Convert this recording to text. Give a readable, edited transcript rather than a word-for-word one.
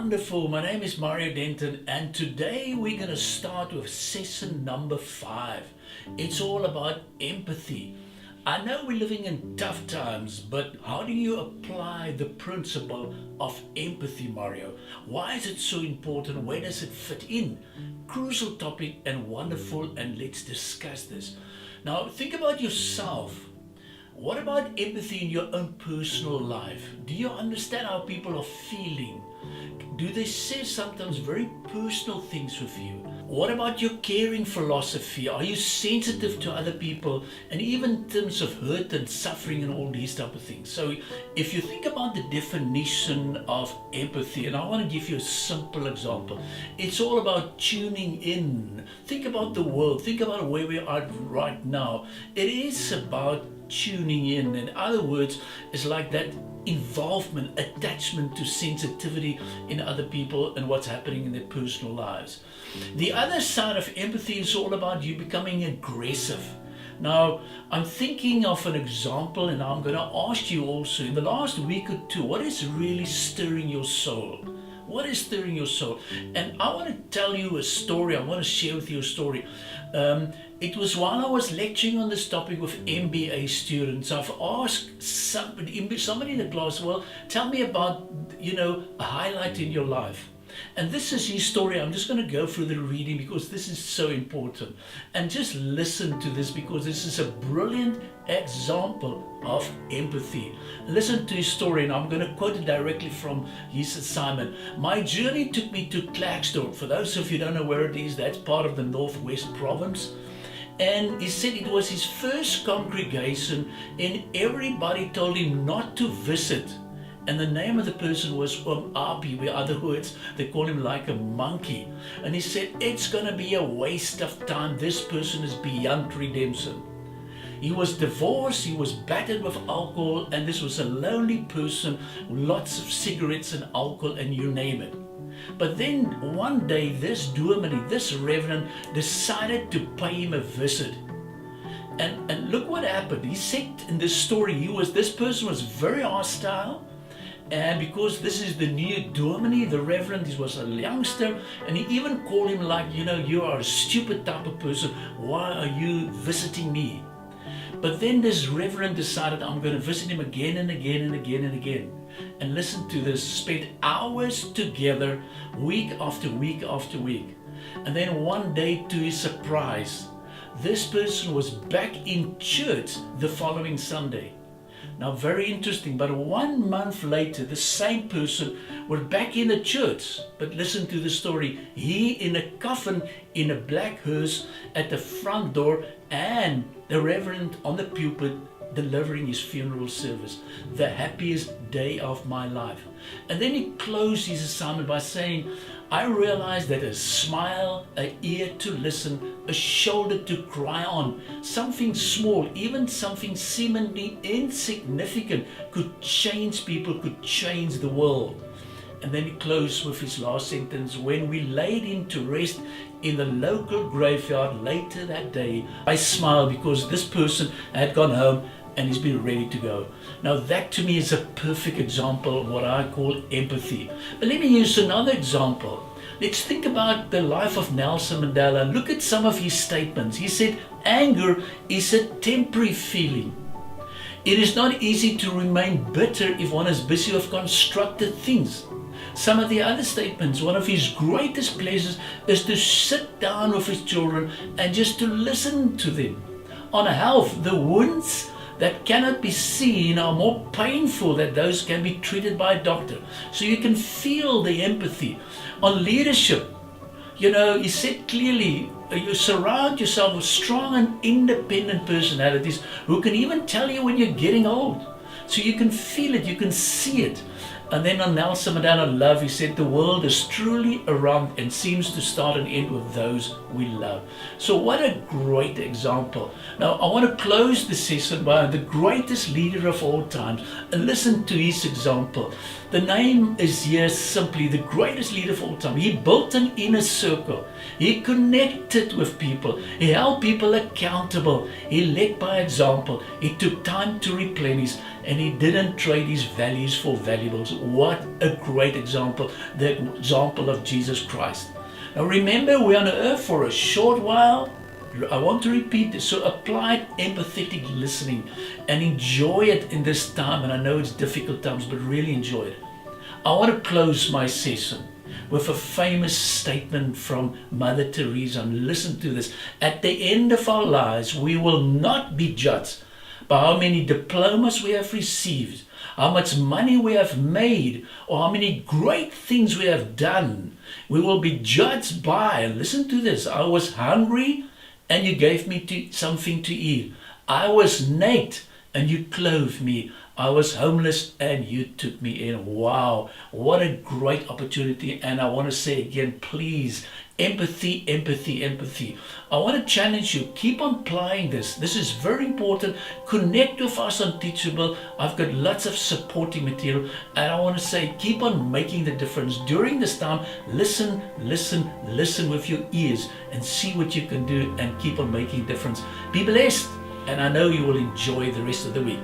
Wonderful. My name is Mario Denton, and today we're going to start with session number 5. It's all about empathy. I know we're living in tough times, but how do you apply the principle of empathy, Mario? Why is it so important? Where does it fit in? Crucial topic and wonderful, and let's discuss this. Now, think about yourself. What about empathy in your own personal life? Do you understand how people are feeling? Do they say sometimes very personal things with you? What about your caring philosophy? Are you sensitive to other people, and even in terms of hurt and suffering and all these type of things? So if you think about the definition of empathy, and I want to give you a simple example, it's all about tuning in. Think about the world, think about where we are right now. It is about tuning in other words, it's like that involvement, attachment to sensitivity in other people and what's happening in their personal lives. The other side of empathy is all about you becoming aggressive. Now, I'm thinking of an example, and I'm going to ask you also, in the last week or two, what is really stirring your soul? What is stirring your soul? And I want to tell you a story. I want to share with you a story. It was while I was lecturing on this topic with MBA students. I've asked somebody in the class, well, tell me about, a highlight in your life. And this is his story. I'm just going to go through the reading because this is so important. And just listen to this because this is a brilliant example of empathy. Listen to his story, and I'm going to quote it directly from his assignment. My journey took me to Klerksdorp. For those of you who don't know where it is, that's part of the Northwest Province. And he said it was his first congregation, and everybody told him not to visit. And the name of the person was Abi, with other words, they call him like a monkey. And he said, it's going to be a waste of time. This person is beyond redemption. He was divorced, he was battered with alcohol, and this was a lonely person, lots of cigarettes and alcohol, and you name it. But then one day, this dominee, this reverend, decided to pay him a visit. And look what happened. He said in this story, this person was very hostile. And because this is the new dominee, the reverend, he was a youngster, and he even called him like, you are a stupid type of person. Why are you visiting me? But then this reverend decided, I'm going to visit him again and again and again and again. And listen to this, spent hours together, week after week after week. And then one day, to his surprise, this person was back in church the following Sunday. Now, very interesting, but 1 month later, the same person was back in the church. But listen to the story. He in a coffin, in a black hearse at the front door, and the reverend on the pulpit delivering his funeral service. The happiest day of my life. And then he closed his assignment by saying, I realized that a smile, an ear to listen, a shoulder to cry on, something small, even something seemingly insignificant, could change people, could change the world. And then he closed with his last sentence, when we laid him to rest in the local graveyard later that day, I smiled because this person had gone home and he's been ready to go. Now that to me is a perfect example of what I call empathy. But let me use another example. Let's think about the life of Nelson Mandela. Look at some of his statements. He said, anger is a temporary feeling. It is not easy to remain bitter if one is busy with constructive things. Some of the other statements, one of his greatest pleasures is to sit down with his children and just to listen to them. On health, the wounds that cannot be seen are more painful than those can be treated by a doctor. So you can feel the empathy. On leadership, he said clearly, you surround yourself with strong and independent personalities who can even tell you when you're getting old. So you can feel it, you can see it. And then on Nelson Mandela love, he said, the world is truly around and seems to start and end with those we love. So what a great example. Now I want to close the session by the greatest leader of all times, and listen to his example. The name is here simply the greatest leader of all time. He built an inner circle. He connected with people. He held people accountable. He led by example. He took time to replenish, and he didn't trade his values for valuables What a great example, the example of Jesus Christ. Now remember, we're on earth for a short while. I want to repeat this. So apply empathetic listening and enjoy it in this time. And I know it's difficult times, but really enjoy it. I want to close my session with a famous statement from Mother Teresa. And listen to this. At the end of our lives, we will not be judged by how many diplomas we have received, how much money we have made, or how many great things we have done. We will be judged by, and listen to this, I was hungry and you gave me something to eat. I was naked and you clothed me. I was homeless and you took me in. Wow, what a great opportunity. And I want to say again, please, empathy, empathy, empathy. I want to challenge you, keep on applying this. This is very important. Connect with us on Teachable. I've got lots of supporting material, and I want to say, keep on making the difference. During this time, listen, listen, listen with your ears and see what you can do and keep on making difference. Be blessed, and I know you will enjoy the rest of the week.